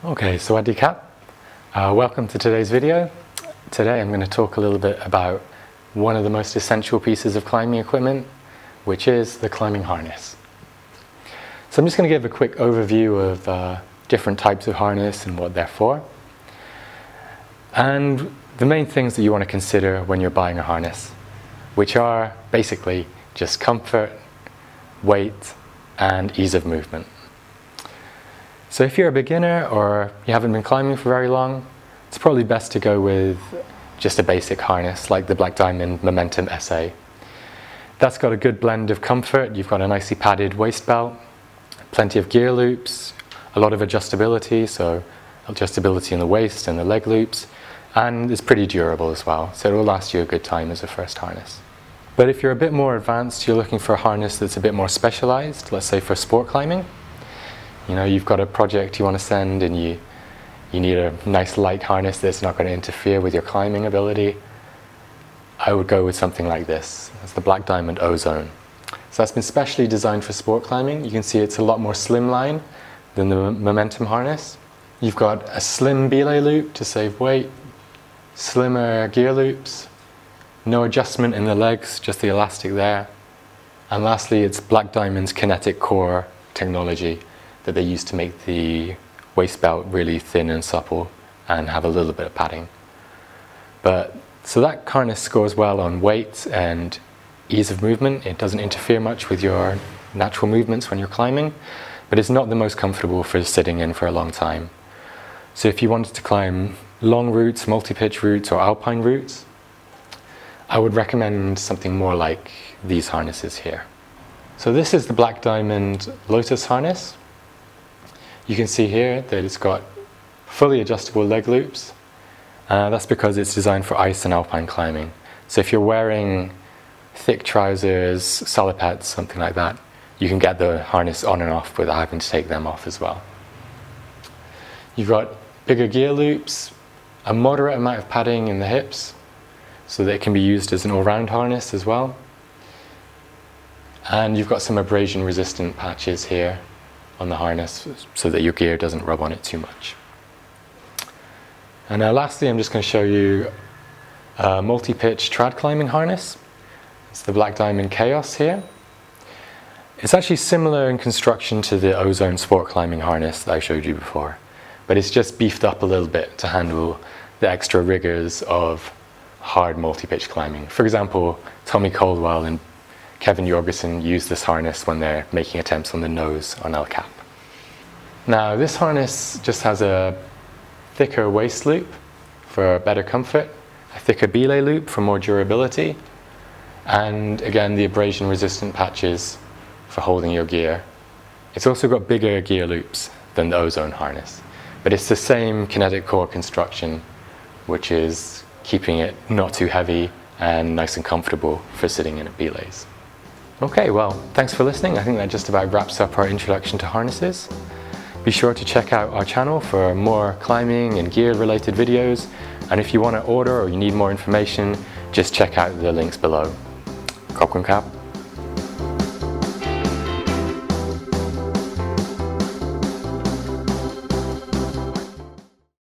Okay, Sawadee Kap. Welcome to today's video. Today I'm going to talk a little bit about one of the most essential pieces of climbing equipment, which is the climbing harness. So I'm just going to give a quick overview of different types of harness and what they're for. And the main things that you want to consider when you're buying a harness, which are basically just comfort, weight, and ease of movement. So if you're a beginner or you haven't been climbing for very long, it's probably best to go with just a basic harness like the Black Diamond Momentum SA. That's got a good blend of comfort. You've got a nicely padded waist belt, plenty of gear loops, a lot of adjustability, so adjustability in the waist and the leg loops, and it's pretty durable as well, so it will last you a good time as a first harness. But if you're a bit more advanced, you're looking for a harness that's a bit more specialized, let's say for sport climbing. You know, you've got a project you want to send and you need a nice light harness that's not going to interfere with your climbing ability. I would go with something like this. It's the Black Diamond Ozone. So that's been specially designed for sport climbing. You can see it's a lot more slimline than the Momentum harness. You've got a slim belay loop to save weight, slimmer gear loops, no adjustment in the legs, just the elastic there. And lastly, it's Black Diamond's Kinetic core technology that they use to make the waist belt really thin and supple and have a little bit of padding. So that harness scores well on weight and ease of movement. It doesn't interfere much with your natural movements when you're climbing, but it's not the most comfortable for sitting in for a long time. So if you wanted to climb long routes, multi-pitch routes, or alpine routes, I would recommend something more like these harnesses here. So this is the Black Diamond Lotus harness. You can see here that it's got fully adjustable leg loops. That's because it's designed for ice and alpine climbing. So if you're wearing thick trousers, salopettes, something like that, you can get the harness on and off without having to take them off as well. You've got bigger gear loops, a moderate amount of padding in the hips, so that it can be used as an all-round harness as well. And you've got some abrasion-resistant patches here on the harness so that your gear doesn't rub on it too much. And lastly, I'm just going to show you a multi-pitch trad climbing harness. It's the Black Diamond Kaos here. It's actually similar in construction to the Ozone sport climbing harness that I showed you before, but it's just beefed up a little bit to handle the extra rigors of hard multi-pitch climbing. For example, Tommy Caldwell and Kevin Jorgensen use this harness when they're making attempts on the nose on El Cap. Now this harness just has a thicker waist loop for better comfort, a thicker belay loop for more durability, and again the abrasion resistant patches for holding your gear. It's also got bigger gear loops than the Ozone harness, but it's the same kinetic core construction, which is keeping it not too heavy and nice and comfortable for sitting in at belays. Okay, well, thanks for listening. I think that just about wraps up our introduction to harnesses. Be sure to check out our channel for more climbing and gear related videos. And if you want to order or you need more information, just check out the links below. Kopkum Kap.